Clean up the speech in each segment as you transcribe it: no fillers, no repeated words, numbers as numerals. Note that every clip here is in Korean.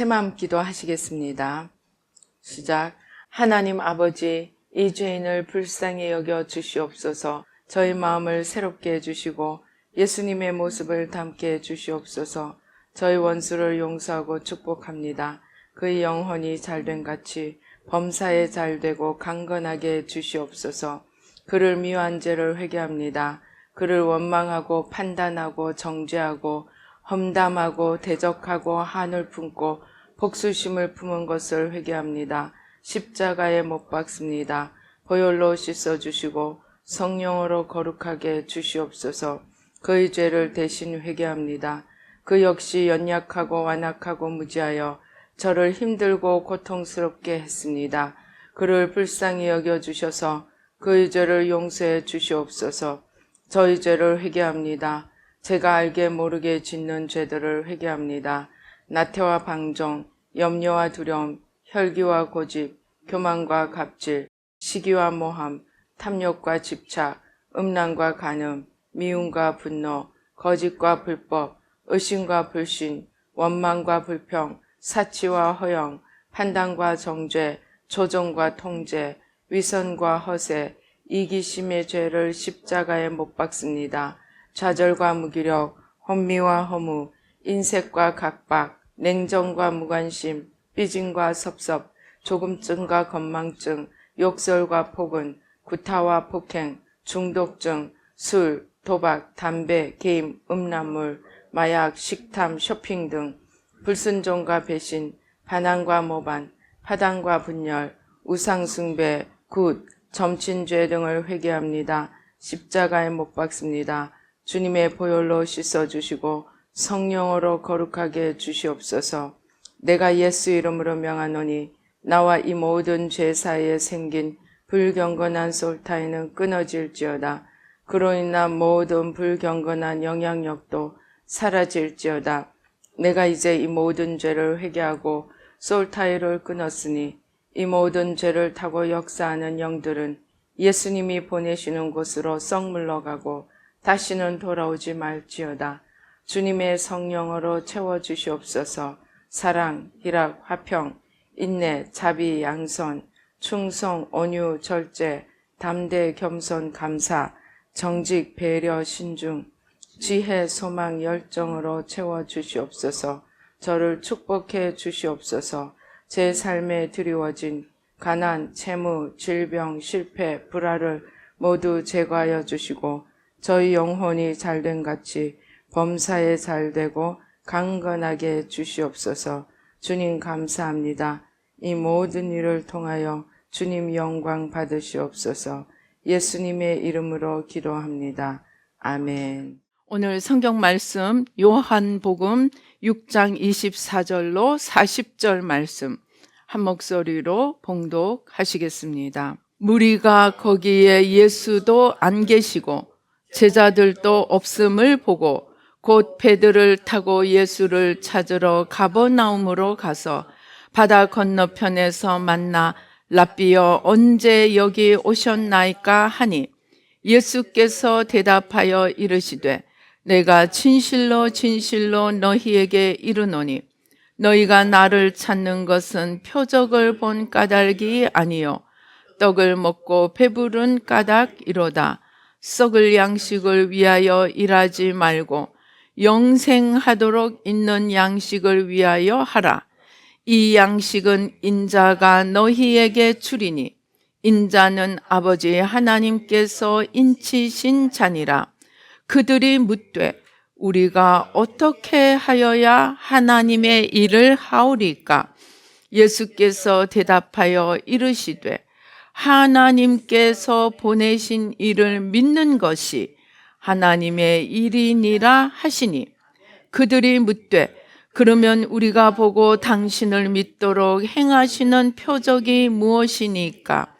새마음 기도 하시겠습니다. 시작. 하나님 아버지, 이 죄인을 불쌍히 여겨 주시옵소서. 저희 마음을 새롭게 해주시고 예수님의 모습을 담게 해주시옵소서. 저희 원수를 용서하고 축복합니다. 그의 영혼이 잘된 같이 범사에 잘되고 강건하게 해주시옵소서. 그를 미워한 죄를 회개합니다. 그를 원망하고 판단하고 정죄하고 험담하고 대적하고 한을 품고 복수심을 품은 것을 회개합니다. 십자가에 못 박습니다. 보혈로 씻어주시고 성령으로 거룩하게 주시옵소서. 그의 죄를 대신 회개합니다. 그 역시 연약하고 완악하고 무지하여 저를 힘들고 고통스럽게 했습니다. 그를 불쌍히 여겨주셔서 그의 죄를 용서해 주시옵소서. 저희 죄를 회개합니다. 제가 알게 모르게 짓는 죄들을 회개합니다. 나태와 방종, 염려와 두려움, 혈기와 고집, 교만과 갑질, 시기와 모함, 탐욕과 집착, 음란과 간음, 미움과 분노, 거짓과 불법, 의심과 불신, 원망과 불평, 사치와 허영, 판단과 정죄, 조종과 통제, 위선과 허세, 이기심의 죄를 십자가에 못 박습니다. 좌절과 무기력, 혼미와 허무, 인색과 각박, 냉정과 무관심, 삐짐과 섭섭, 조금증과 건망증, 욕설과 폭언, 구타와 폭행, 중독증, 술, 도박, 담배, 게임, 음란물, 마약, 식탐, 쇼핑 등 불순종과 배신, 반항과 모반, 파당과 분열, 우상숭배, 굿, 점친죄 등을 회개합니다. 십자가에 못 박습니다. 주님의 보혈로 씻어주시고 성령으로 거룩하게 주시옵소서. 내가 예수 이름으로 명하노니 나와 이 모든 죄 사이에 생긴 불경건한 솔타이는 끊어질지어다. 그로 인한 모든 불경건한 영향력도 사라질지어다. 내가 이제 이 모든 죄를 회개하고 솔타이를 끊었으니 이 모든 죄를 타고 역사하는 영들은 예수님이 보내시는 곳으로 썩 물러가고 다시는 돌아오지 말지어다. 주님의 성령으로 채워주시옵소서. 사랑, 희락, 화평, 인내, 자비, 양선, 충성, 온유, 절제, 담대, 겸손, 감사, 정직, 배려, 신중, 지혜, 소망, 열정으로 채워 주시옵소서. 저를 축복해 주시옵소서. 제 삶에 드리워진 가난, 채무, 질병, 실패, 불화를 모두 제거하여 주시고 저희 영혼이 잘된 같이 범사에 잘되고 강건하게 주시옵소서. 주님 감사합니다. 이 모든 일을 통하여 주님 영광 받으시옵소서. 예수님의 이름으로 기도합니다. 아멘. 오늘 성경 말씀 요한복음 6장 24절로 40절 말씀 한 목소리로 봉독하시겠습니다. 무리가 거기에 예수도 안 계시고 제자들도 없음을 보고 곧 배들을 타고 예수를 찾으러 가버나움으로 가서 바다 건너편에서 만나 랍비여 언제 여기 오셨나이까 하니 예수께서 대답하여 이르시되 내가 진실로 진실로 너희에게 이르노니 너희가 나를 찾는 것은 표적을 본 까닭이 아니요 떡을 먹고 배부른 까닭이로다. 썩을 양식을 위하여 일하지 말고 영생하도록 있는 양식을 위하여 하라. 이 양식은 인자가 너희에게 주리니 인자는 아버지 하나님께서 인치신 자니라. 그들이 묻되 우리가 어떻게 하여야 하나님의 일을 하오리까? 예수께서 대답하여 이르시되 하나님께서 보내신 일을 믿는 것이 하나님의 일이니라 하시니 그들이 묻되 그러면 우리가 보고 당신을 믿도록 행하시는 표적이 무엇이니까?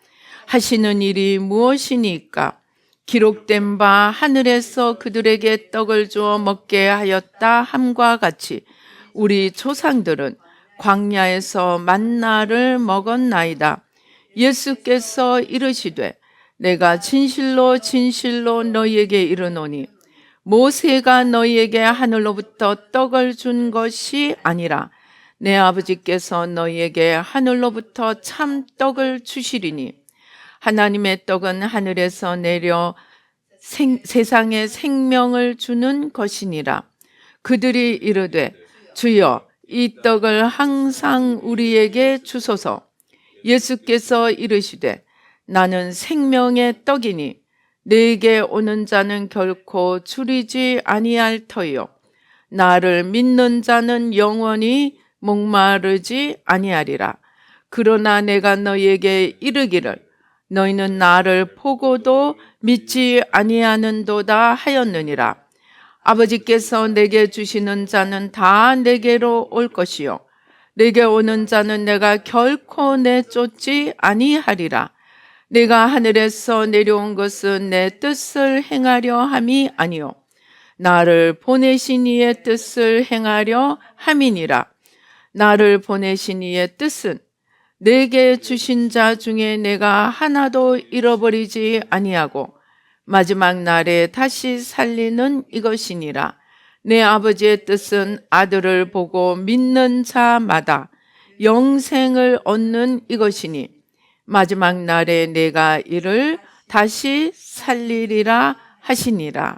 하시는 일이 무엇이니까? 기록된 바 하늘에서 그들에게 떡을 주어 먹게 하였다 함과 같이 우리 조상들은 광야에서 만나를 먹었나이다. 예수께서 이르시되 내가 진실로 진실로 너희에게 이르노니 모세가 너희에게 하늘로부터 떡을 준 것이 아니라 내 아버지께서 너희에게 하늘로부터 참 떡을 주시리니 하나님의 떡은 하늘에서 내려 세상에 생명을 주는 것이니라. 그들이 이르되 주여 이 떡을 항상 우리에게 주소서. 예수께서 이르시되 나는 생명의 떡이니 내게 오는 자는 결코 줄이지 아니할 터요 나를 믿는 자는 영원히 목마르지 아니하리라. 그러나 내가 너희에게 이르기를 너희는 나를 보고도 믿지 아니하는도다 하였느니라. 아버지께서 내게 주시는 자는 다 내게로 올 것이요 내게 오는 자는 내가 결코 내쫓지 아니하리라. 내가 하늘에서 내려온 것은 내 뜻을 행하려 함이 아니요 나를 보내신 이의 뜻을 행하려 함이니라. 나를 보내신 이의 뜻은 내게 주신 자 중에 내가 하나도 잃어버리지 아니하고 마지막 날에 다시 살리는 이것이니라. 내 아버지의 뜻은 아들을 보고 믿는 자마다 영생을 얻는 이것이니 마지막 날에 내가 이를 다시 살리리라 하시니라.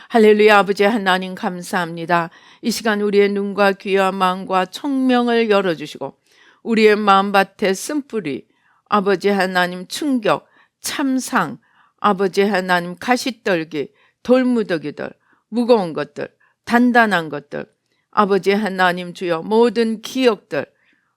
할렐루야. 아버지 하나님 감사합니다. 이 시간 우리의 눈과 귀와 마음과 총명을 열어주시고 우리의 마음밭에 쓴뿌리 아버지 하나님 충격, 참상, 아버지 하나님 가시떨기, 돌무더기들, 무거운 것들, 단단한 것들, 아버지 하나님 주여 모든 기억들,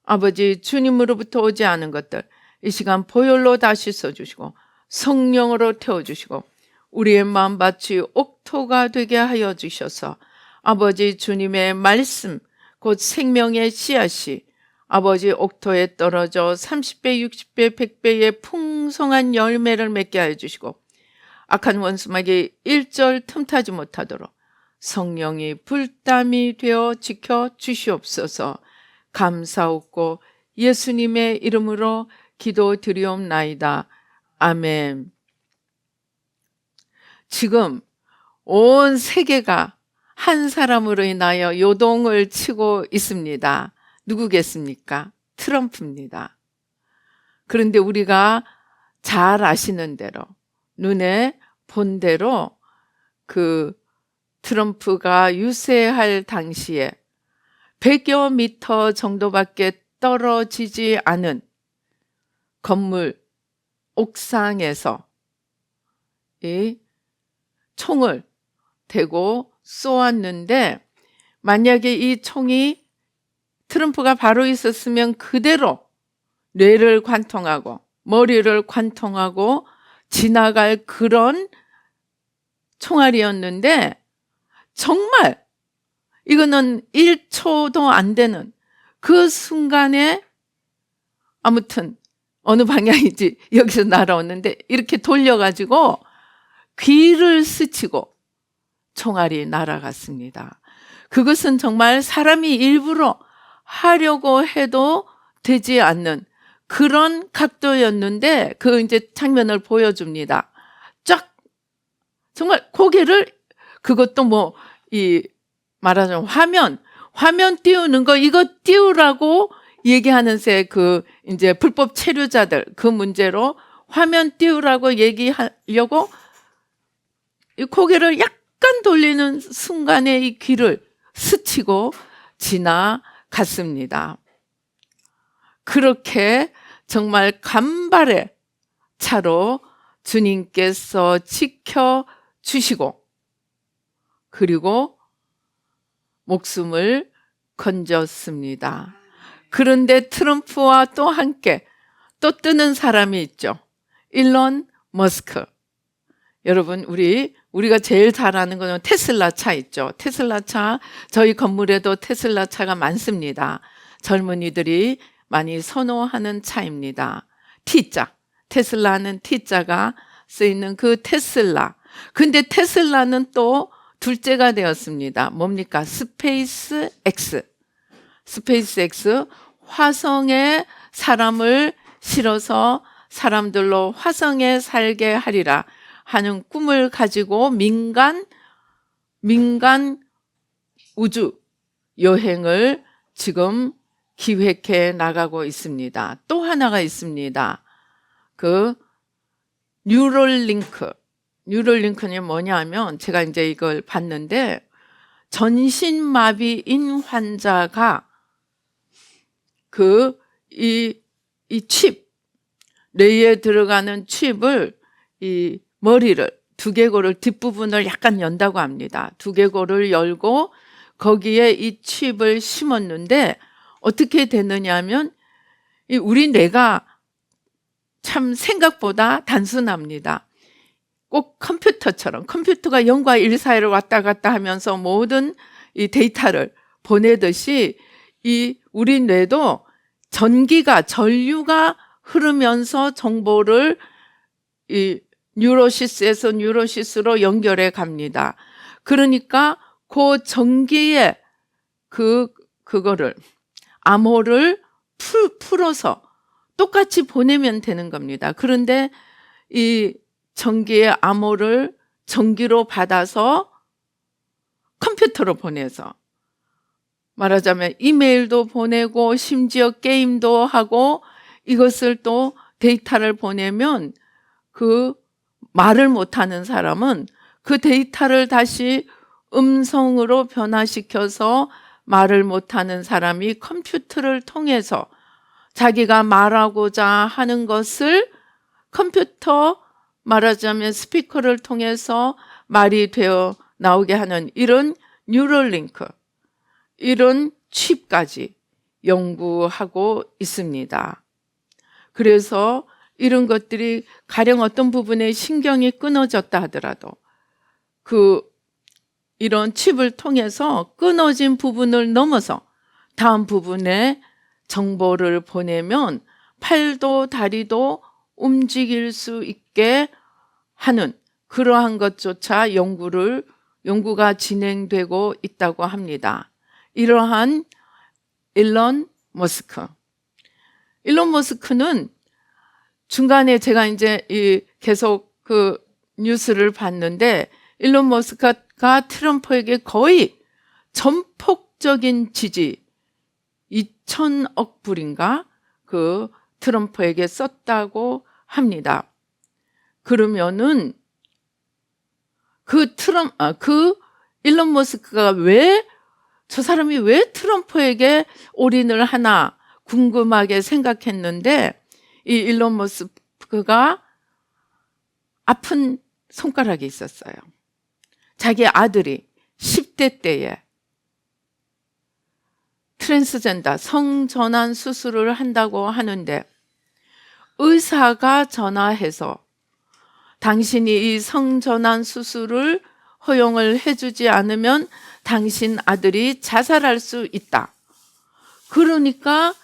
아버지 주님으로부터 오지 않은 것들 이 시간 보혈로 다시 써주시고 성령으로 태워주시고 우리의 마음밭이 옥토가 되게 하여 주셔서 아버지 주님의 말씀 곧 생명의 씨앗이 아버지 옥토에 떨어져 30배, 60배, 100배의 풍성한 열매를 맺게 하여 주시고 악한 원수에게 일절 틈타지 못하도록 성령이 불담이 되어 지켜 주시옵소서. 감사옵고 예수님의 이름으로 기도드리옵나이다. 아멘. 지금 온 세계가 한 사람으로 인하여 요동을 치고 있습니다. 누구겠습니까? 트럼프입니다. 그런데 우리가 잘 아시는 대로 눈에 본 대로 그 트럼프가 유세할 당시에 100여 미터 정도밖에 떨어지지 않은 건물 옥상에서 이 총을 대고 쏘았는데, 만약에 이 총이 트럼프가 바로 있었으면 그대로 뇌를 관통하고 머리를 관통하고 지나갈 그런 총알이었는데, 정말 이거는 1초도 안 되는 그 순간에, 아무튼 어느 방향인지 여기서 날아오는데 이렇게 돌려가지고 귀를 스치고 총알이 날아갔습니다. 그것은 정말 사람이 일부러 하려고 해도 되지 않는 그런 각도였는데, 그 이제 장면을 보여줍니다. 쫙 정말 고개를, 그것도 뭐 말하자면 화면 띄우는 거, 이거 띄우라고 얘기하는 새 그 이제 불법 체류자들, 그 문제로 화면 띄우라고 얘기하려고 이 고개를 약간 돌리는 순간에 이 귀를 스치고 지나갔습니다. 그렇게 정말 간발의 차로 주님께서 지켜주시고, 그리고 목숨을 건졌습니다. 그런데 트럼프와 또 함께 또 뜨는 사람이 있죠. 일론 머스크. 여러분, 우리가 제일 잘 아는 거는 테슬라 차 있죠. 테슬라 차, 저희 건물에도 테슬라 차가 많습니다. 젊은이들이 많이 선호하는 차입니다. T자, 테슬라는 T자가 쓰이는 그 테슬라. 근데 테슬라는 또 둘째가 되었습니다. 뭡니까? 스페이스 X. 스페이스 X, 화성에 사람을 실어서 사람들로 화성에 살게 하리라 하는 꿈을 가지고 민간 우주 여행을 지금 기획해 나가고 있습니다. 또 하나가 있습니다. 그 뉴럴링크는 뭐냐면, 제가 이제 이걸 봤는데, 전신마비인 환자가 이 칩, 뇌에 들어가는 칩을, 이 머리를, 두개골을 뒷부분을 약간 연다고 합니다. 두개골을 열고 거기에 이 칩을 심었는데, 어떻게 되느냐 하면, 우리 뇌가 참 생각보다 단순합니다. 꼭 컴퓨터처럼, 컴퓨터가 0과 1 사이를 왔다 갔다 하면서 모든 이 데이터를 보내듯이, 우리 뇌도 전류가 흐르면서 정보를 뉴로시스에서 뉴로시스로 연결해 갑니다. 그러니까 그 전기의 그거를, 암호를 풀어서 똑같이 보내면 되는 겁니다. 그런데 이 전기의 암호를 전기로 받아서 컴퓨터로 보내서, 말하자면 이메일도 보내고 심지어 게임도 하고, 이것을 또 데이터를 보내면 그 말을 못하는 사람은 그 데이터를 다시 음성으로 변화시켜서 말을 못하는 사람이 컴퓨터를 통해서 자기가 말하고자 하는 것을 컴퓨터, 말하자면 스피커를 통해서 말이 되어 나오게 하는 이런 뉴럴링크, 이런 칩까지 연구하고 있습니다. 그래서 이런 것들이 가령 어떤 부분에 신경이 끊어졌다 하더라도 이런 칩을 통해서 끊어진 부분을 넘어서 다음 부분에 정보를 보내면 팔도 다리도 움직일 수 있게 하는 그러한 것조차 연구가 진행되고 있다고 합니다. 이러한 일론 머스크는 중간에 제가 이제 계속 그 뉴스를 봤는데, 일론 머스크가 트럼프에게 거의 전폭적인 지지, 2천억 불인가 그 트럼프에게 썼다고 합니다. 그러면은 그 일론 머스크가 저 사람이 왜 트럼프에게 올인을 하나 궁금하게 생각했는데, 이 일론 머스크가 아픈 손가락이 있었어요. 자기 아들이 10대 때에 트랜스젠더 성전환 수술을 한다고 하는데, 의사가 전화해서 당신이 이 성전환 수술을 허용을 해주지 않으면 당신 아들이 자살할 수 있다. 그러니까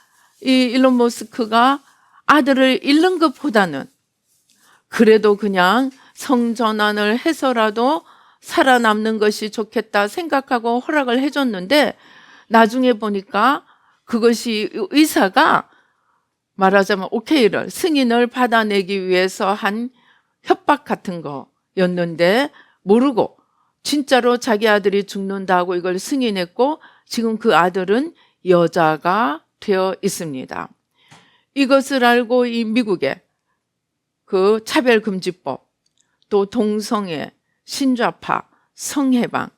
이 일론 머스크가 아들을 잃는 것보다는 그래도 그냥 성전환을 해서라도 살아남는 것이 좋겠다 생각하고 허락을 해줬는데, 나중에 보니까 그것이 의사가 말하자면 오케이를, 승인을 받아내기 위해서 한 협박 같은 거였는데, 모르고 진짜로 자기 아들이 죽는다고 이걸 승인했고, 지금 그 아들은 여자가 되어 있습니다. 이것을 알고 이 미국의 그 차별금지법, 또 동성애, 신좌파, 성해방,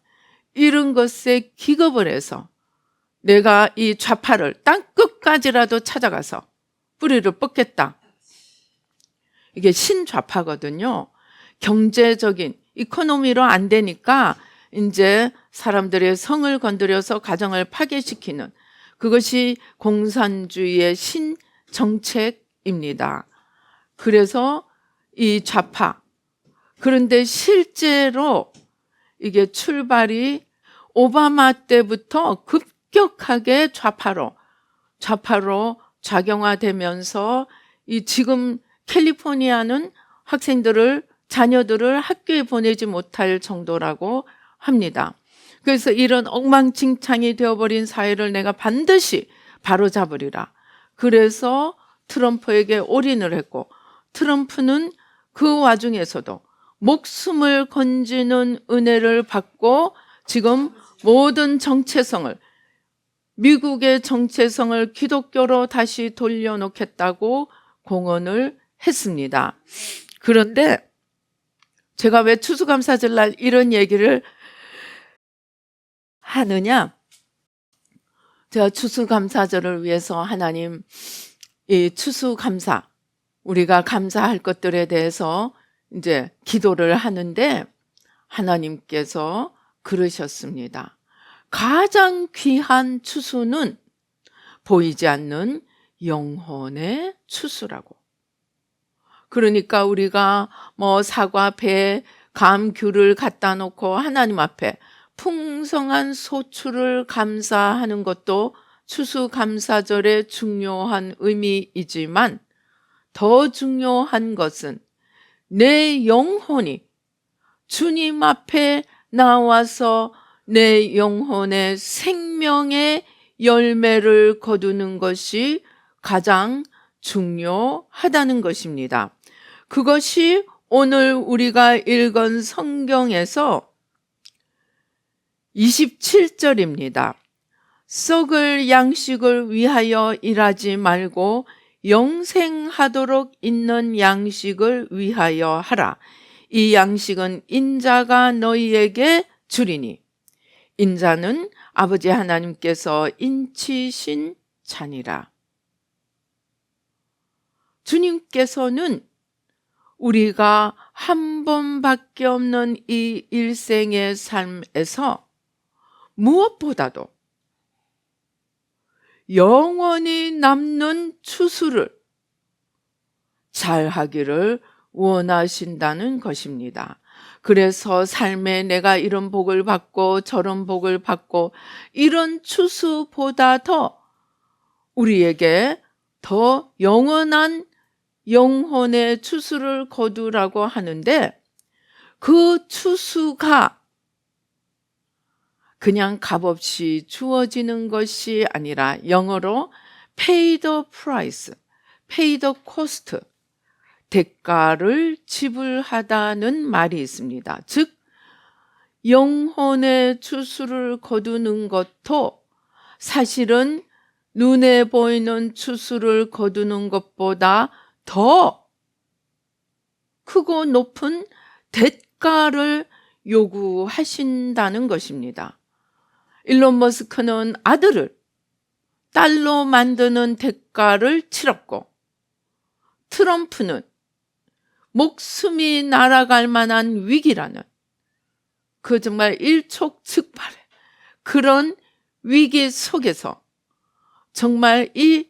이런 것에 기겁을 해서 내가 이 좌파를 땅끝까지라도 찾아가서 뿌리를 뽑겠다. 이게 신좌파거든요. 경제적인 이코노미로 안 되니까 이제 사람들의 성을 건드려서 가정을 파괴시키는, 그것이 공산주의의 신정책입니다. 그래서 이 좌파, 그런데 실제로 이게 출발이 오바마 때부터 급격하게 좌파로 작용화되면서 이 지금 캘리포니아는 자녀들을 학교에 보내지 못할 정도라고 합니다. 그래서 이런 엉망진창이 되어버린 사회를 내가 반드시 바로잡으리라. 그래서 트럼프에게 올인을 했고, 트럼프는 그 와중에서도 목숨을 건지는 은혜를 받고 지금 모든 정체성을, 미국의 정체성을 기독교로 다시 돌려놓겠다고 공언을 했습니다. 그런데 제가 왜 추수감사절날 이런 얘기를 하느냐? 제가 추수감사절을 위해서 하나님, 이 추수감사, 우리가 감사할 것들에 대해서 이제 기도를 하는데, 하나님께서 그러셨습니다. 가장 귀한 추수는 보이지 않는 영혼의 추수라고. 그러니까 우리가 뭐 사과, 배, 감, 귤을 갖다 놓고 하나님 앞에 풍성한 소출을 감사하는 것도 추수감사절의 중요한 의미이지만, 더 중요한 것은 내 영혼이 주님 앞에 나와서 내 영혼의 생명의 열매를 거두는 것이 가장 중요하다는 것입니다. 그것이 오늘 우리가 읽은 성경에서 27절입니다. 썩을 양식을 위하여 일하지 말고 영생하도록 있는 양식을 위하여 하라. 이 양식은 인자가 너희에게 주리니, 인자는 아버지 하나님께서 인치신 자니라. 주님께서는 우리가 한 번밖에 없는 이 일생의 삶에서 무엇보다도 영원히 남는 추수를 잘하기를 원하신다는 것입니다. 그래서 삶에 내가 이런 복을 받고 저런 복을 받고, 이런 추수보다 더 우리에게 더 영원한 영혼의 추수를 거두라고 하는데, 그 추수가 그냥 값없이 주어지는 것이 아니라 영어로 pay the price, pay the cost, 대가를 지불하다는 말이 있습니다. 즉 영혼의 추수를 거두는 것도 사실은 눈에 보이는 추수를 거두는 것보다 더 크고 높은 대가를 요구하신다는 것입니다. 일론 머스크는 아들을 딸로 만드는 대가를 치렀고, 트럼프는 목숨이 날아갈 만한 위기라는 그 정말 일촉즉발의 그런 위기 속에서 정말 이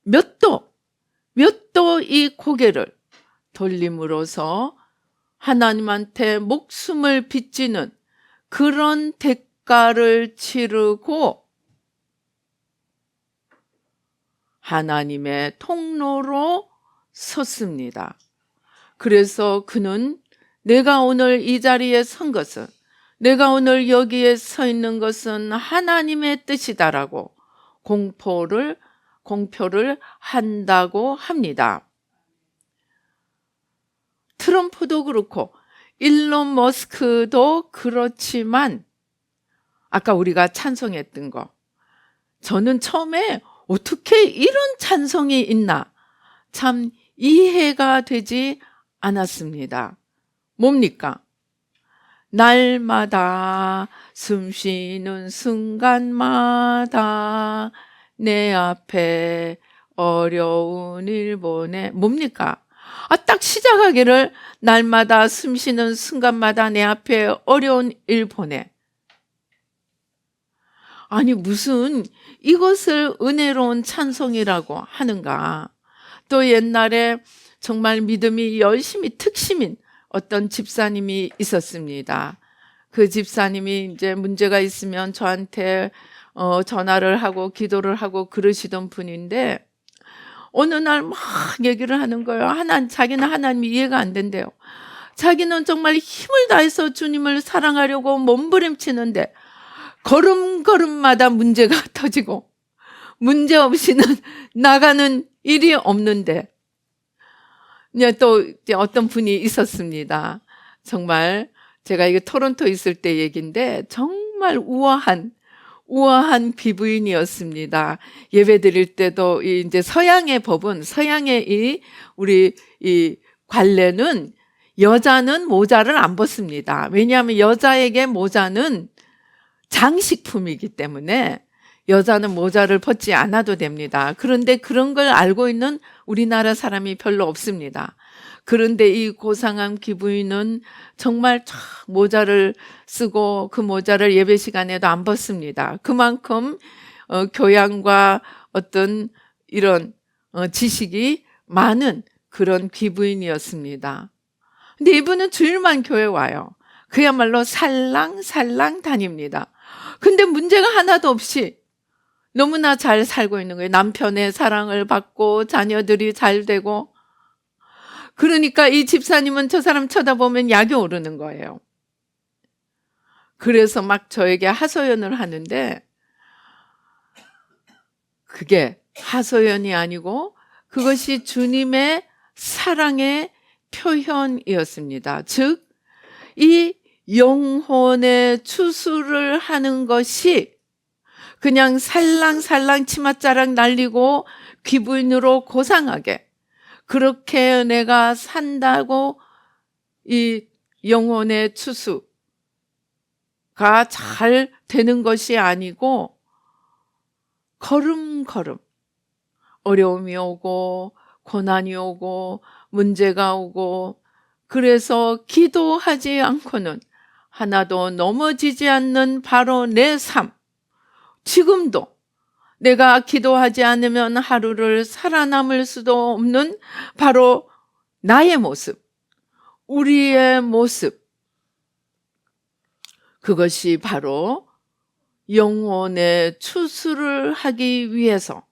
몇 도 이 고개를 돌림으로써 하나님한테 목숨을 빚지는 그런 대가를 치르고 하나님의 통로로 섰습니다. 그래서 그는 내가 오늘 이 자리에 선 것은, 내가 오늘 여기에 서 있는 것은 하나님의 뜻이다라고 공표를 한다고 합니다. 트럼프도 그렇고 일론 머스크도 그렇지만 아까 우리가 찬송했던 거, 저는 처음에 어떻게 이런 찬송이 있나 참 이해가 되지 않았습니다. 뭡니까? 날마다 숨 쉬는 순간마다 내 앞에 어려운 일 보내. 뭡니까? 딱 시작하기를 날마다 숨 쉬는 순간마다 내 앞에 어려운 일 보내. 아니 무슨 이것을 은혜로운 찬송이라고 하는가. 또 옛날에 정말 믿음이 열심히 특심인 어떤 집사님이 있었습니다. 그 집사님이 이제 문제가 있으면 저한테 전화를 하고 기도를 하고 그러시던 분인데 어느 날 막 얘기를 하는 거예요. 자기는 하나님이 이해가 안 된대요. 자기는 정말 힘을 다해서 주님을 사랑하려고 몸부림치는데 걸음걸음마다 문제가 터지고 문제 없이는 나가는 일이 없는데, 또 어떤 분이 있었습니다. 정말 제가 이게 토론토 있을 때 얘기인데 정말 우아한 귀부인이었습니다. 예배 드릴 때도 이제 서양의 법은, 서양의 우리 관례는 여자는 모자를 안 벗습니다. 왜냐하면 여자에게 모자는 장식품이기 때문에 여자는 모자를 벗지 않아도 됩니다. 그런데 그런 걸 알고 있는 우리나라 사람이 별로 없습니다. 그런데 이 고상한 귀부인은 정말 모자를 쓰고 그 모자를 예배 시간에도 안 벗습니다. 그만큼 교양과 어떤 이런 지식이 많은 그런 귀부인이었습니다. 근데 이분은 주일만 교회 와요. 그야말로 살랑살랑 다닙니다. 근데 문제가 하나도 없이 너무나 잘 살고 있는 거예요. 남편의 사랑을 받고 자녀들이 잘 되고. 그러니까 이 집사님은 저 사람 쳐다보면 약이 오르는 거예요. 그래서 막 저에게 하소연을 하는데 그게 하소연이 아니고 그것이 주님의 사랑의 표현이었습니다. 즉, 이 영혼의 추수를 하는 것이 그냥 살랑살랑 치맛자락 날리고 귀부인으로 고상하게 그렇게 내가 산다고 이 영혼의 추수가 잘 되는 것이 아니고 걸음걸음 어려움이 오고 고난이 오고 문제가 오고, 그래서 기도하지 않고는 하나도 넘어지지 않는 바로 내 삶. 지금도 내가 기도하지 않으면 하루를 살아남을 수도 없는 바로 나의 모습, 우리의 모습. 그것이 바로 영혼의 추수를 하기 위해서,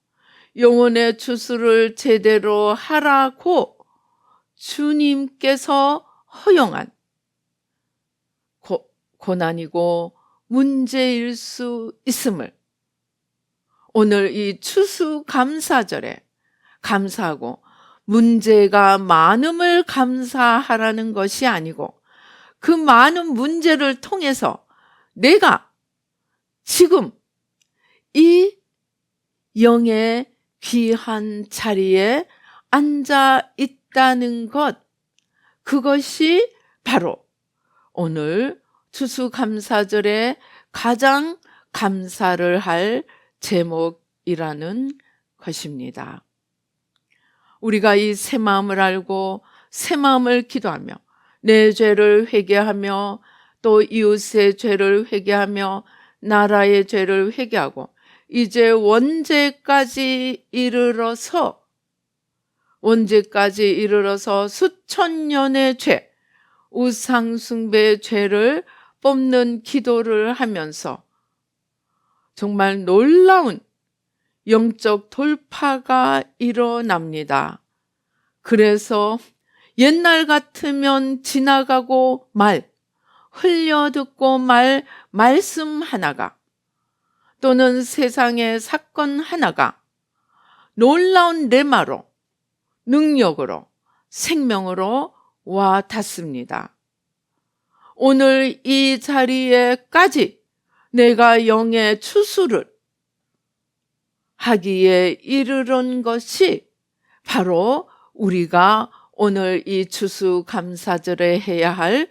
영혼의 추수를 제대로 하라고 주님께서 허용한 고난이고 문제일 수 있음을 오늘 이 추수감사절에 감사하고, 문제가 많음을 감사하라는 것이 아니고 그 많은 문제를 통해서 내가 지금 이 영의 귀한 자리에 앉아 있다는 것, 그것이 바로 오늘 추수감사절에 가장 감사를 할 제목이라는 것입니다. 우리가 이 새 마음을 알고 새 마음을 기도하며 내 죄를 회개하며 또 이웃의 죄를 회개하며 나라의 죄를 회개하고 이제 원죄까지 이르러서 수천 년의 죄, 우상 숭배의 죄를 뽑는 기도를 하면서 정말 놀라운 영적 돌파가 일어납니다. 그래서 옛날 같으면 지나가고 흘려듣고 말씀 하나가 또는 세상의 사건 하나가 놀라운 레마로, 능력으로, 생명으로 와 닿습니다. 오늘 이 자리에까지 내가 영의 추수를 하기에 이르는 것이 바로 우리가 오늘 이 추수감사절에 해야 할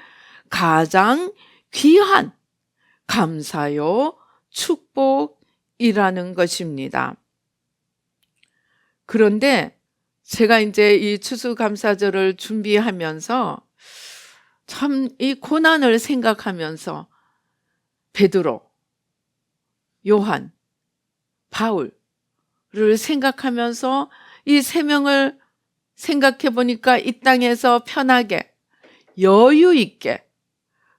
가장 귀한 감사요 축복이라는 것입니다. 그런데 제가 이제 이 추수감사절을 준비하면서 참 이 고난을 생각하면서 베드로, 요한, 바울을 생각하면서 이 세 명을 생각해 보니까 이 땅에서 편하게 여유 있게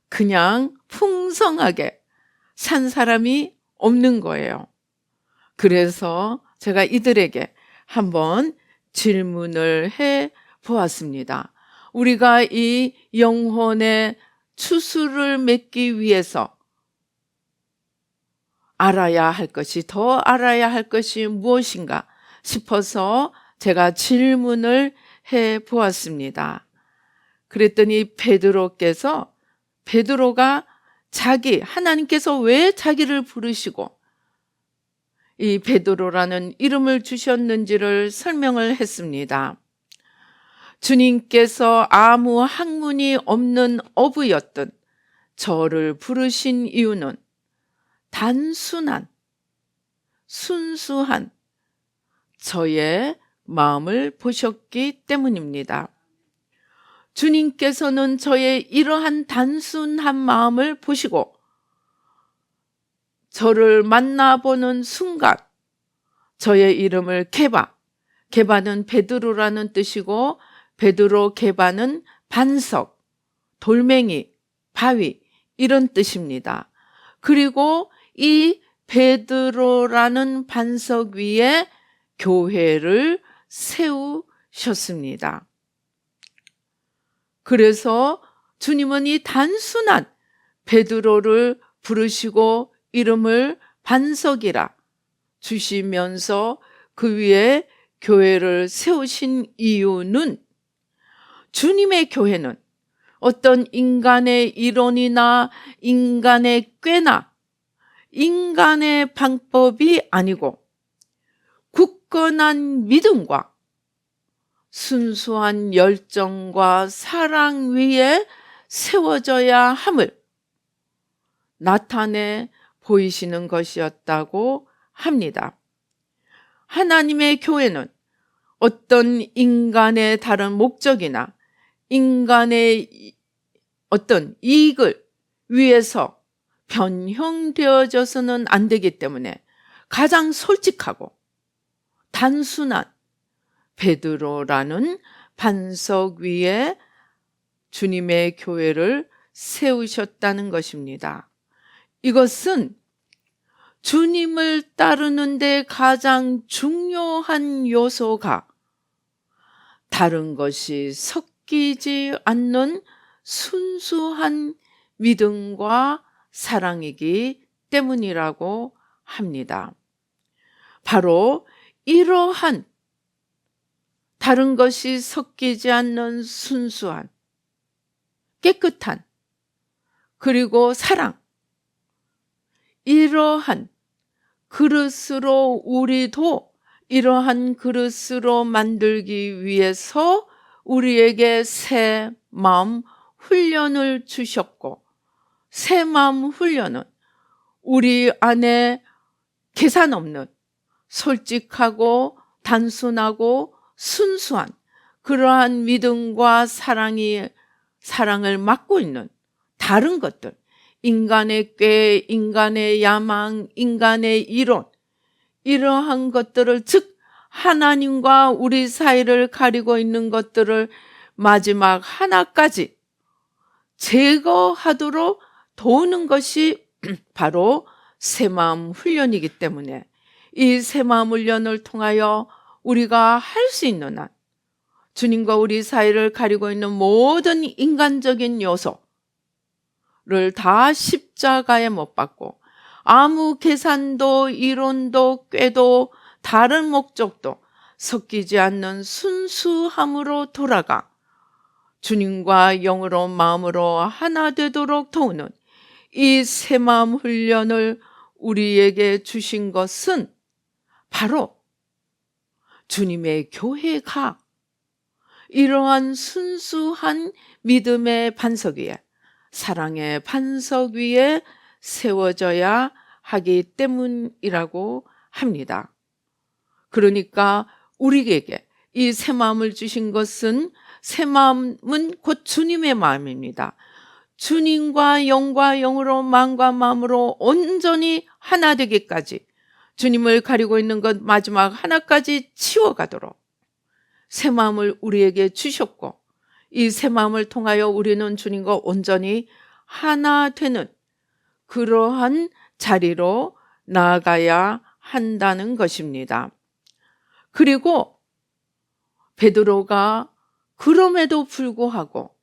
그냥 풍성하게 산 사람이 없는 거예요. 그래서 제가 이들에게 한번 질문을 해 보았습니다. 우리가 이 영혼의 추수를 맺기 위해서 더 알아야 할 것이 무엇인가 싶어서 제가 질문을 해 보았습니다. 그랬더니 베드로가 하나님께서 왜 자기를 부르시고 이 베드로라는 이름을 주셨는지를 설명을 했습니다. 주님께서 아무 학문이 없는 어부였던 저를 부르신 이유는 단순한, 순수한 저의 마음을 보셨기 때문입니다. 주님께서는 저의 이러한 단순한 마음을 보시고 저를 만나보는 순간 저의 이름을 게바는 베드로라는 뜻이고 베드로 게바는 반석, 돌멩이, 바위 이런 뜻입니다. 그리고 이 베드로라는 반석 위에 교회를 세우셨습니다. 그래서 주님은 이 단순한 베드로를 부르시고 이름을 반석이라 주시면서 그 위에 교회를 세우신 이유는 주님의 교회는 어떤 인간의 이론이나 인간의 꾀나 인간의 방법이 아니고 굳건한 믿음과 순수한 열정과 사랑 위에 세워져야 함을 나타내 보이시는 것이었다고 합니다. 하나님의 교회는 어떤 인간의 다른 목적이나 인간의 어떤 이익을 위해서 변형되어져서는 안 되기 때문에 가장 솔직하고 단순한 베드로라는 반석 위에 주님의 교회를 세우셨다는 것입니다. 이것은 주님을 따르는 데 가장 중요한 요소가 다른 것이 섞이지 않는 순수한 믿음과 사랑이기 때문이라고 합니다. 바로 이러한 다른 것이 섞이지 않는 순수한, 깨끗한, 그리고 사랑, 이러한 그릇으로 우리도 이러한 그릇으로 만들기 위해서 우리에게 새 마음 훈련을 주셨고 새 마음 훈련은 우리 안에 계산 없는 솔직하고 단순하고 순수한 그러한 믿음과 사랑을 맡고 있는 다른 것들, 인간의 꾀, 인간의 야망, 인간의 이론, 이러한 것들을, 즉 하나님과 우리 사이를 가리고 있는 것들을 마지막 하나까지 제거하도록 도우는 것이 바로 새마음 훈련이기 때문에 이 새마음 훈련을 통하여 우리가 할 수 있는 한 주님과 우리 사이를 가리고 있는 모든 인간적인 요소를 다 십자가에 못 박고 아무 계산도 이론도 꾀도 다른 목적도 섞이지 않는 순수함으로 돌아가 주님과 영으로 마음으로 하나 되도록 도우는 이 새마음 훈련을 우리에게 주신 것은 바로 주님의 교회가 이러한 순수한 믿음의 반석 위에, 사랑의 반석 위에 세워져야 하기 때문이라고 합니다. 그러니까 우리에게 이 새 마음을 주신 것은, 새 마음은 곧 주님의 마음입니다. 주님과 영으로 마음과 마음으로 온전히 하나 되기까지 주님을 가리고 있는 것 마지막 하나까지 치워가도록 새 마음을 우리에게 주셨고, 이 새 마음을 통하여 우리는 주님과 온전히 하나 되는 그러한 자리로 나아가야 한다는 것입니다. 그리고 베드로가 그럼에도 불구하고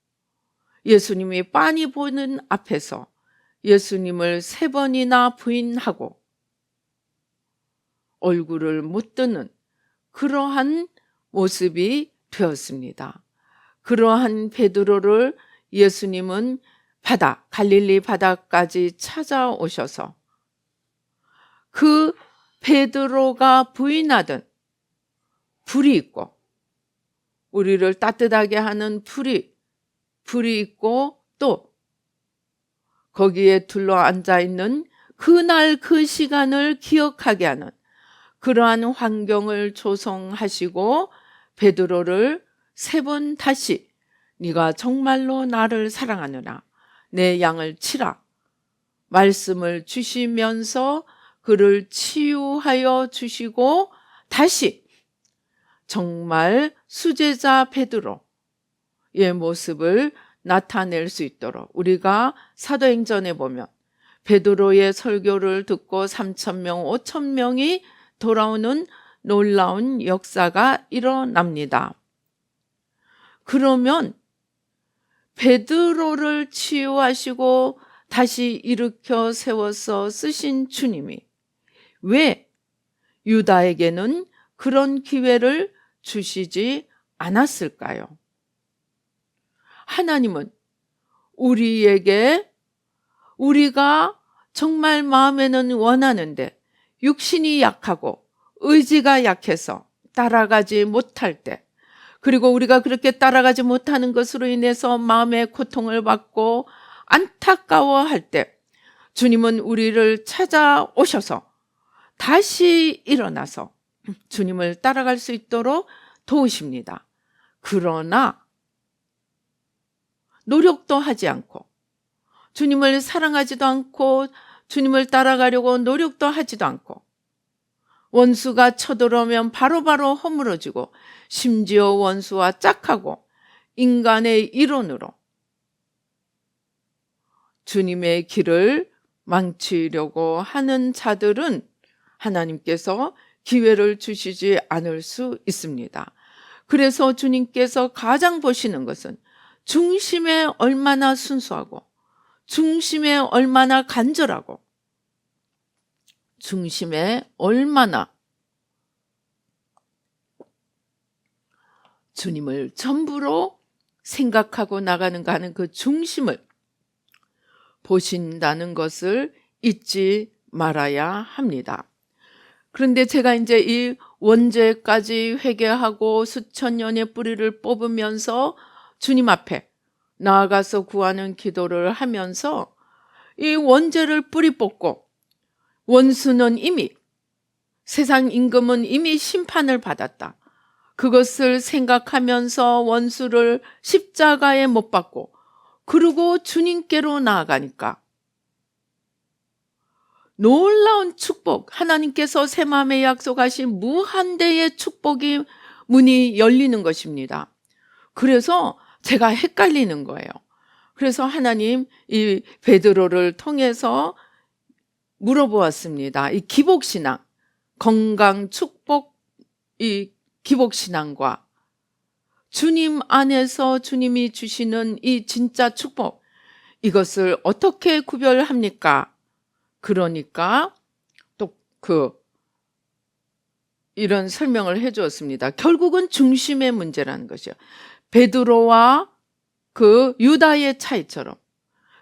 예수님이 빤히 보는 앞에서 예수님을 3번이나 부인하고 얼굴을 못 드는 그러한 모습이 되었습니다. 그러한 베드로를 예수님은 갈릴리 바다까지 찾아오셔서 그 베드로가 부인하던 불이 있고, 우리를 따뜻하게 하는 불이 있고, 또 거기에 둘러앉아 있는 그날 그 시간을 기억하게 하는 그러한 환경을 조성하시고 베드로를 3번 다시 네가 정말로 나를 사랑하느냐, 내 양을 치라 말씀을 주시면서 그를 치유하여 주시고 다시 정말 수제자 베드로의 모습을 나타낼 수 있도록, 우리가 사도행전에 보면 베드로의 설교를 듣고 3,000명, 5,000명이 돌아오는 놀라운 역사가 일어납니다. 그러면 베드로를 치유하시고 다시 일으켜 세워서 쓰신 주님이 왜 유다에게는 그런 기회를 주시지 않았을까요? 하나님은 우리에게, 우리가 정말 마음에는 원하는데 육신이 약하고 의지가 약해서 따라가지 못할 때, 그리고 우리가 그렇게 따라가지 못하는 것으로 인해서 마음의 고통을 받고 안타까워할 때 주님은 우리를 찾아오셔서 다시 일어나서 주님을 따라갈 수 있도록 도우십니다. 그러나 노력도 하지 않고 주님을 사랑하지도 않고 주님을 따라가려고 노력도 하지도 않고 원수가 쳐들어오면 바로바로 허물어지고, 심지어 원수와 짝하고 인간의 이론으로 주님의 길을 망치려고 하는 자들은 하나님께서 기회를 주시지 않을 수 있습니다. 그래서 주님께서 가장 보시는 것은 중심에 얼마나 순수하고, 중심에 얼마나 간절하고, 중심에 얼마나 주님을 전부로 생각하고 나가는가 하는 그 중심을 보신다는 것을 잊지 말아야 합니다. 그런데 제가 이제 이 원죄까지 회개하고 수천 년의 뿌리를 뽑으면서 주님 앞에 나아가서 구하는 기도를 하면서 이 원죄를 뿌리 뽑고 원수는 이미 세상 임금은 이미 심판을 받았다. 그것을 생각하면서 원수를 십자가에 못 박고 그리고 주님께로 나아가니까 놀라운 축복, 하나님께서 새 마음에 약속하신 무한대의 축복이 문이 열리는 것입니다. 그래서 제가 헷갈리는 거예요. 그래서 하나님 이 베드로를 통해서 물어보았습니다. 이 기복신앙, 건강, 축복, 이 기복신앙과 주님 안에서 주님이 주시는 이 진짜 축복, 이것을 어떻게 구별합니까? 그러니까 또 이런 설명을 해 주었습니다. 결국은 중심의 문제라는 것이요. 베드로와 유다의 차이처럼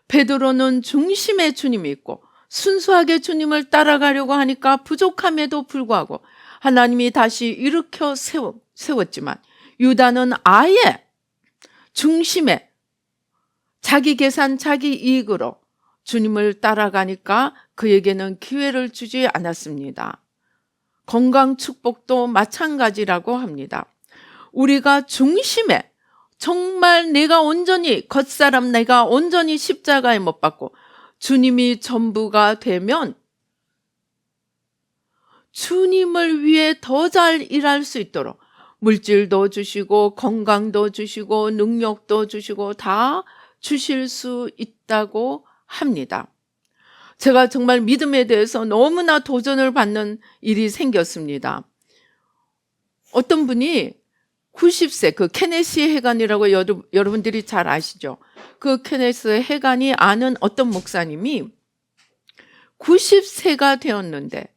베드로는 중심에 주님이 있고 순수하게 주님을 따라가려고 하니까 부족함에도 불구하고 하나님이 다시 일으켜 세웠지만 유다는 아예 중심에 자기 계산, 자기 이익으로 주님을 따라가니까 그에게는 기회를 주지 않았습니다. 건강 축복도 마찬가지라고 합니다. 우리가 중심에 정말 내가 온전히 겉사람 내가 온전히 십자가에 못 박고 주님이 전부가 되면 주님을 위해 더 잘 일할 수 있도록 물질도 주시고 건강도 주시고 능력도 주시고 다 주실 수 있다고 합니다. 제가 정말 믿음에 대해서 너무나 도전을 받는 일이 생겼습니다. 어떤 분이 90세 케네시 해간이라고 여러분들이 잘 아시죠? 케네스 해간이 아는 어떤 목사님이 90세가 되었는데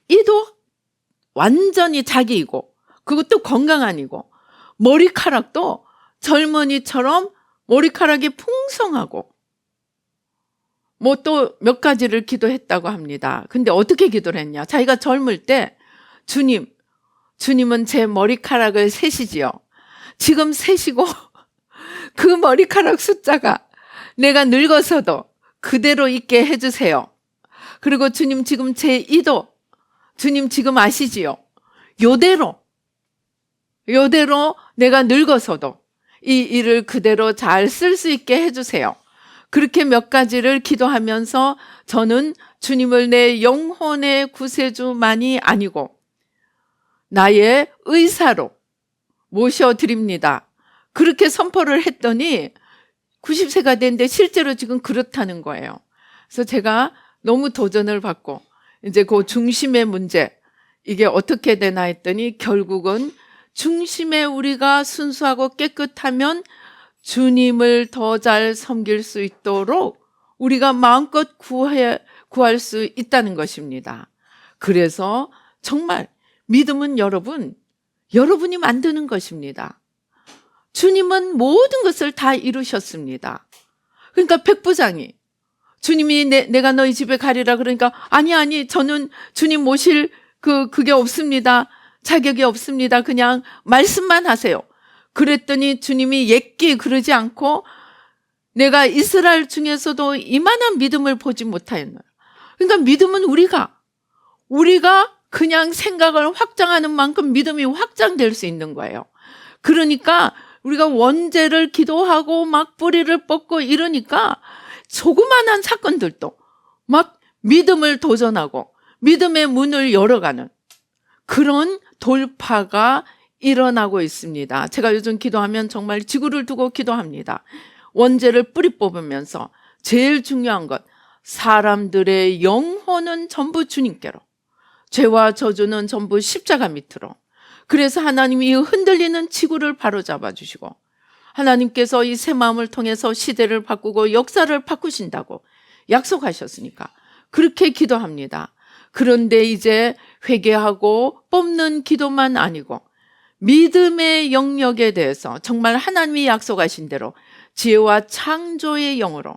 이도 완전히 자기이고 그것도 건강한이고 머리카락도 젊은이처럼 머리카락이 풍성하고 뭐 또 몇 가지를 기도했다고 합니다. 근데 어떻게 기도를 했냐? 자기가 젊을 때 주님은 제 머리카락을 세시지요. 지금 세시고 그 머리카락 숫자가 내가 늙어서도 그대로 있게 해주세요. 그리고 주님 지금 제 이도 주님 지금 아시지요. 요대로 내가 늙어서도 이 일을 그대로 잘 쓸 수 있게 해주세요. 그렇게 몇 가지를 기도하면서 저는 주님을 내 영혼의 구세주만이 아니고 나의 의사로 모셔드립니다. 그렇게 선포를 했더니 90세가 됐는데 실제로 지금 그렇다는 거예요. 그래서 제가 너무 도전을 받고 이제 그 중심의 문제 이게 어떻게 되나 했더니 결국은 중심에 우리가 순수하고 깨끗하면 주님을 더 잘 섬길 수 있도록 우리가 마음껏 구할 수 있다는 것입니다. 그래서 정말 믿음은 여러분이 만드는 것입니다. 주님은 모든 것을 다 이루셨습니다. 그러니까 백부장이 주님이 내가 너희 집에 가리라 그러니까 아니 저는 주님 모실 그게 없습니다. 자격이 없습니다. 그냥 말씀만 하세요. 그랬더니 주님이 예끼 그러지 않고 내가 이스라엘 중에서도 이만한 믿음을 보지 못하였노라. 그러니까 믿음은 우리가 그냥 생각을 확장하는 만큼 믿음이 확장될 수 있는 거예요. 그러니까 우리가 원죄를 기도하고 막 뿌리를 뽑고 이러니까 조그만한 사건들도 막 믿음을 도전하고 믿음의 문을 열어가는 그런 돌파가 일어나고 있습니다. 제가 요즘 기도하면 정말 지구를 두고 기도합니다. 원죄를 뿌리 뽑으면서 제일 중요한 것, 사람들의 영혼은 전부 주님께로, 죄와 저주는 전부 십자가 밑으로. 그래서 하나님이 이 흔들리는 지구를 바로잡아 주시고 하나님께서 이 새 마음을 통해서 시대를 바꾸고 역사를 바꾸신다고 약속하셨으니까 그렇게 기도합니다. 그런데 이제 회개하고 뽑는 기도만 아니고 믿음의 영역에 대해서 정말 하나님이 약속하신 대로 지혜와 창조의 영으로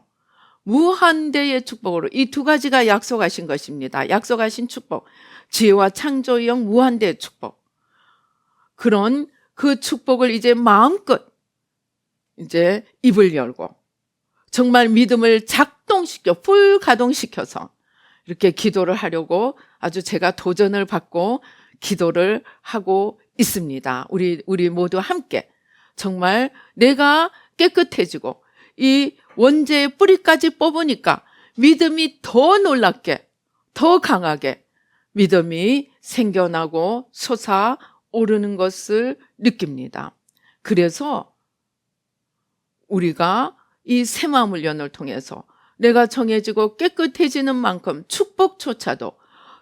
무한대의 축복으로 이 두 가지가 약속하신 것입니다. 약속하신 축복, 지혜와 창조의 영, 무한대의 축복. 그런 그 축복을 이제 마음껏 이제 입을 열고 정말 믿음을 작동시켜 풀 가동시켜서 이렇게 기도를 하려고 아주 제가 도전을 받고 기도를 하고 있습니다. 우리 모두 함께 정말 내가 깨끗해지고 이 원죄의 뿌리까지 뽑으니까 믿음이 더 놀랍게 더 강하게 믿음이 생겨나고 솟아오르는 것을 느낍니다. 그래서 우리가 이 새마을훈련을 통해서 내가 정해지고 깨끗해지는 만큼 축복조차도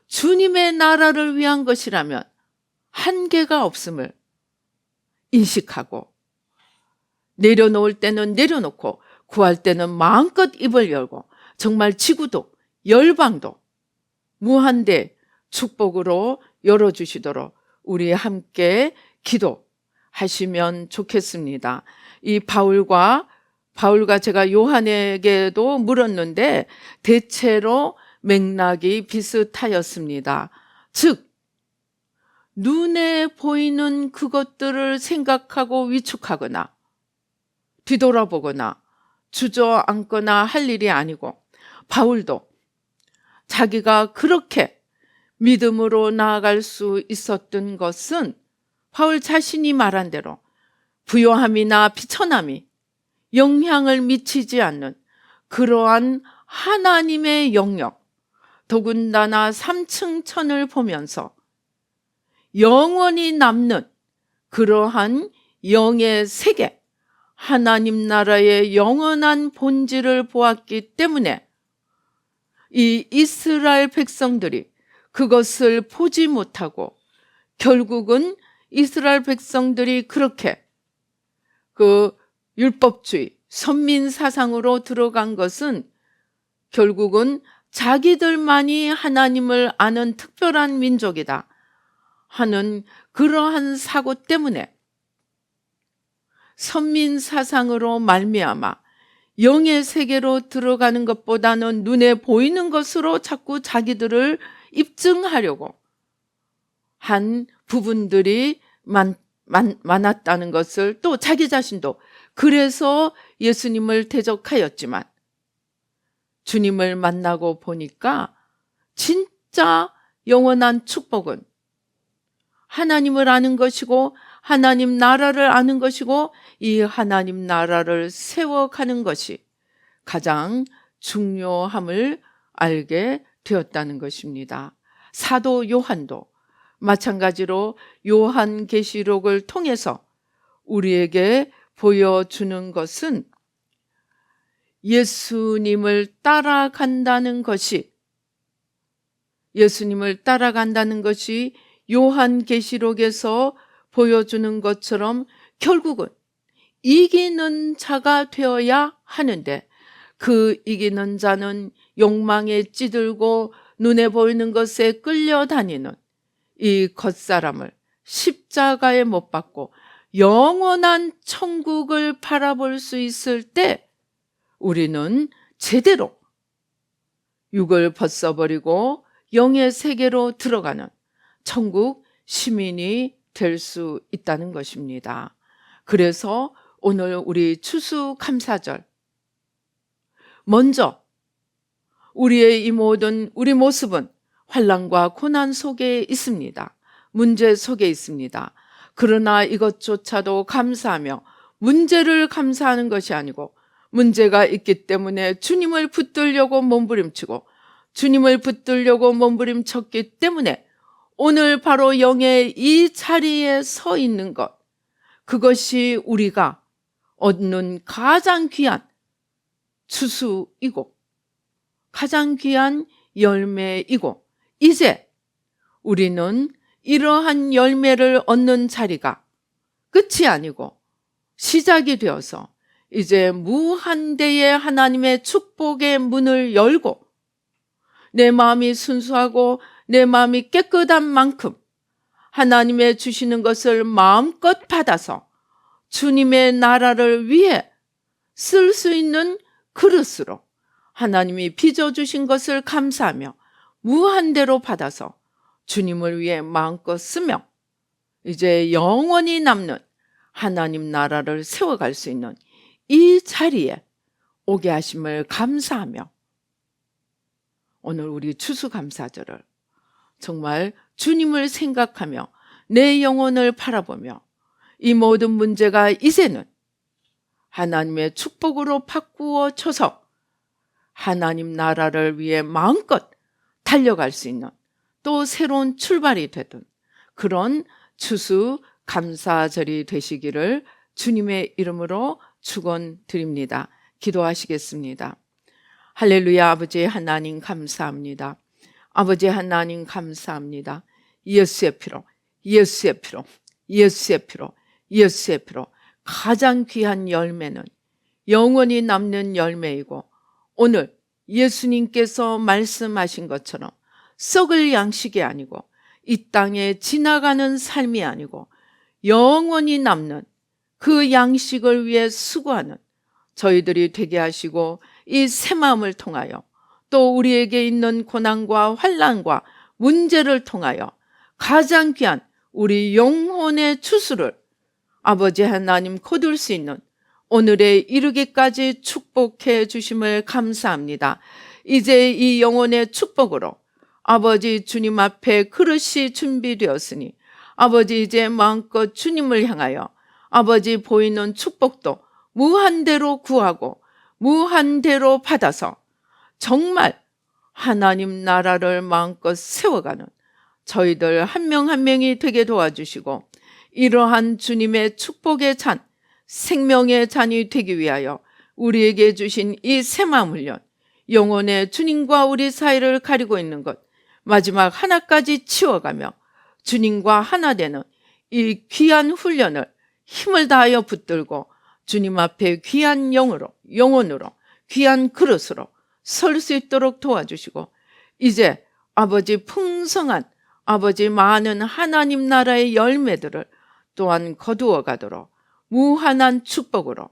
주님의 나라를 위한 것이라면 한계가 없음을 인식하고 내려놓을 때는 내려놓고 구할 때는 마음껏 입을 열고 정말 지구도 열방도 무한대 축복으로 열어주시도록 우리 함께 기도하시면 좋겠습니다. 이 바울과 제가 요한에게도 물었는데 대체로 맥락이 비슷하였습니다. 즉 눈에 보이는 그것들을 생각하고 위축하거나 뒤돌아보거나 주저앉거나 할 일이 아니고 바울도 자기가 그렇게 믿음으로 나아갈 수 있었던 것은 바울 자신이 말한 대로 부요함이나 비천함이 영향을 미치지 않는 그러한 하나님의 영역, 더군다나 3층 천을 보면서 영원히 남는 그러한 영의 세계, 하나님 나라의 영원한 본질을 보았기 때문에 이 이스라엘 백성들이 그것을 보지 못하고 결국은 이스라엘 백성들이 그렇게 그 율법주의, 선민 사상으로 들어간 것은 결국은 자기들만이 하나님을 아는 특별한 민족이다 하는 그러한 사고 때문에 선민 사상으로 말미암아 영의 세계로 들어가는 것보다는 눈에 보이는 것으로 자꾸 자기들을 입증하려고 한 부분들이 많았다는 것을 또 자기 자신도 그래서 예수님을 대적하였지만 주님을 만나고 보니까 진짜 영원한 축복은 하나님을 아는 것이고 하나님 나라를 아는 것이고 이 하나님 나라를 세워가는 것이 가장 중요함을 알게 되었다는 것입니다. 사도 요한도 마찬가지로 요한계시록을 통해서 우리에게 보여주는 것은 예수님을 따라간다는 것이 요한계시록에서 보여주는 것처럼 결국은 이기는 자가 되어야 하는데 그 이기는 자는 욕망에 찌들고 눈에 보이는 것에 끌려다니는 이 겉사람을 십자가에 못 박고 영원한 천국을 바라볼 수 있을 때 우리는 제대로 육을 벗어버리고 영의 세계로 들어가는 천국 시민이 될 수 있다는 것입니다. 그래서 오늘 우리 추수감사절 먼저 우리의 이 모든 우리 모습은 환난과 고난 속에 있습니다. 문제 속에 있습니다. 그러나 이것조차도 감사하며 문제를 감사하는 것이 아니고 문제가 있기 때문에 주님을 붙들려고 몸부림치고 주님을 붙들려고 몸부림쳤기 때문에 오늘 바로 영의 이 자리에 서 있는 것, 그것이 우리가 얻는 가장 귀한 추수이고 가장 귀한 열매이고 이제 우리는 이러한 열매를 얻는 자리가 끝이 아니고 시작이 되어서 이제 무한대의 하나님의 축복의 문을 열고 내 마음이 순수하고 내 마음이 깨끗한 만큼 하나님의 주시는 것을 마음껏 받아서 주님의 나라를 위해 쓸 수 있는 그릇으로 하나님이 빚어주신 것을 감사하며 무한대로 받아서 주님을 위해 마음껏 쓰며 이제 영원히 남는 하나님 나라를 세워갈 수 있는 이 자리에 오게 하심을 감사하며 오늘 우리 추수감사절을 정말 주님을 생각하며 내 영혼을 바라보며 이 모든 문제가 이제는 하나님의 축복으로 바꾸어져서 하나님 나라를 위해 마음껏 달려갈 수 있는 또 새로운 출발이 되던 그런 추수감사절이 되시기를 주님의 이름으로 축원드립니다. 기도하시겠습니다. 할렐루야. 아버지 하나님 감사합니다. 아버지 하나님 감사합니다. 예수의 피로, 예수의 피로, 예수의 피로, 예수의 피로. 가장 귀한 열매는 영원히 남는 열매이고 오늘 예수님께서 말씀하신 것처럼 썩을 양식이 아니고 이 땅에 지나가는 삶이 아니고 영원히 남는 그 양식을 위해 수고하는 저희들이 되게 하시고 이 새 마음을 통하여 또 우리에게 있는 고난과 환난과 문제를 통하여 가장 귀한 우리 영혼의 추수를 아버지 하나님 거둘 수 있는 오늘에 이르기까지 축복해 주심을 감사합니다. 이제 이 영혼의 축복으로 아버지 주님 앞에 그릇이 준비되었으니 아버지 이제 마음껏 주님을 향하여 아버지 보이는 축복도 무한대로 구하고 무한대로 받아서 정말 하나님 나라를 마음껏 세워가는 저희들 한 명 한 명이 되게 도와주시고 이러한 주님의 축복의 잔, 생명의 잔이 되기 위하여 우리에게 주신 이 새 마음 훈련, 영혼의 주님과 우리 사이를 가리고 있는 것 마지막 하나까지 치워가며 주님과 하나 되는 이 귀한 훈련을 힘을 다하여 붙들고 주님 앞에 귀한 영혼으로 귀한 그릇으로 설 수 있도록 도와주시고 이제 아버지 풍성한 아버지 많은 하나님 나라의 열매들을 또한 거두어 가도록 무한한 축복으로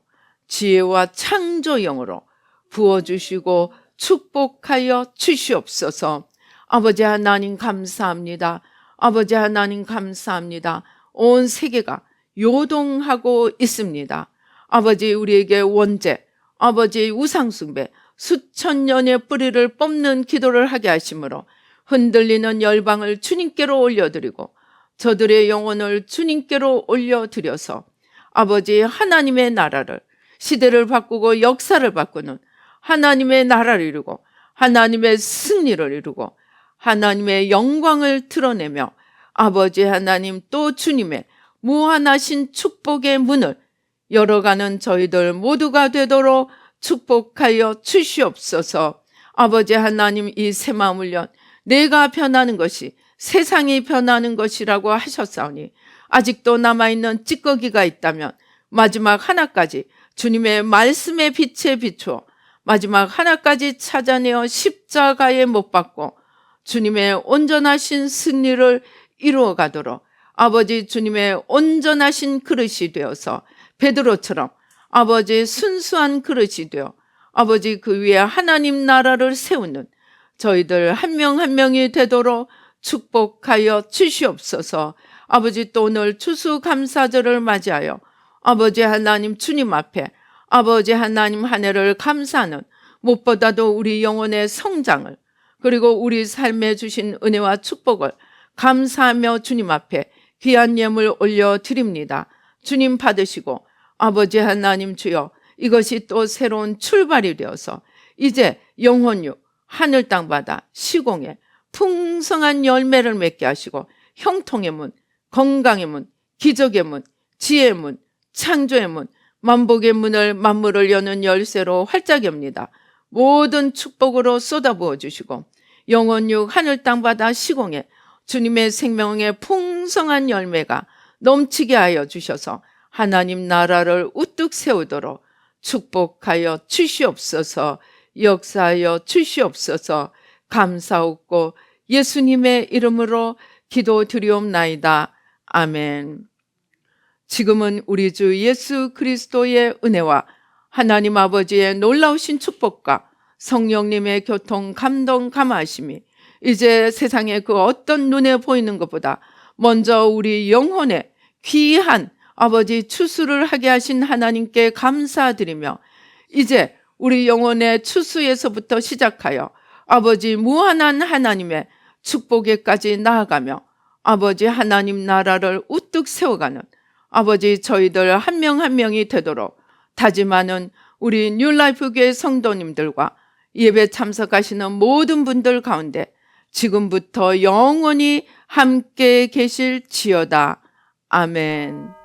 지혜와 창조영으로 부어주시고 축복하여 주시옵소서. 아버지 하나님 감사합니다. 아버지 하나님 감사합니다. 온 세계가 요동하고 있습니다. 아버지 우리에게 원죄, 아버지 우상숭배, 수천 년의 뿌리를 뽑는 기도를 하게 하심으로 흔들리는 열방을 주님께로 올려드리고 저들의 영혼을 주님께로 올려드려서 아버지 하나님의 나라를 시대를 바꾸고 역사를 바꾸는 하나님의 나라를 이루고 하나님의 승리를 이루고 하나님의 영광을 드러내며 아버지 하나님 또 주님의 무한하신 축복의 문을 열어가는 저희들 모두가 되도록 축복하여 주시옵소서. 아버지 하나님 이 새 마음 훈련 내가 변하는 것이 세상이 변하는 것이라고 하셨사오니 아직도 남아있는 찌꺼기가 있다면 마지막 하나까지 주님의 말씀의 빛에 비추어 마지막 하나까지 찾아내어 십자가에 못 박고 주님의 온전하신 승리를 이루어 가도록 아버지 주님의 온전하신 그릇이 되어서 베드로처럼 아버지 순수한 그릇이 되어 아버지 그 위에 하나님 나라를 세우는 저희들 한 명 한 명이 되도록 축복하여 주시옵소서. 아버지 또 오늘 추수감사절을 맞이하여 아버지 하나님 주님 앞에 아버지 하나님 한 해를 감사하는 무엇보다도 우리 영혼의 성장을 그리고 우리 삶에 주신 은혜와 축복을 감사하며 주님 앞에 귀한 예물 올려드립니다. 주님 받으시고 아버지 하나님 주여 이것이 또 새로운 출발이 되어서 이제 영혼유 하늘 땅 바다 시공에 풍성한 열매를 맺게 하시고 형통의 문, 건강의 문, 기적의 문, 지혜의 문, 창조의 문, 만복의 문을 만물을 여는 열쇠로 활짝 엽니다. 모든 축복으로 쏟아부어 주시고 영혼유 하늘 땅 바다 시공에 주님의 생명의 풍성한 열매가 넘치게 하여 주셔서 하나님 나라를 우뚝 세우도록 축복하여 주시옵소서. 역사하여 주시옵소서. 감사옵고 예수님의 이름으로 기도드리옵나이다. 아멘. 지금은 우리 주 예수 그리스도의 은혜와 하나님 아버지의 놀라우신 축복과 성령님의 교통 감동 감화하심이 이제 세상의 그 어떤 눈에 보이는 것보다 먼저 우리 영혼에 귀한 아버지 추수를 하게 하신 하나님께 감사드리며 이제 우리 영혼의 추수에서부터 시작하여 아버지 무한한 하나님의 축복에까지 나아가며 아버지 하나님 나라를 우뚝 세워가는 아버지 저희들 한 명 한 명이 되도록 다짐하는 우리 뉴라이프 교회 성도님들과 예배 참석하시는 모든 분들 가운데 지금부터 영원히 함께 계실지어다. 아멘.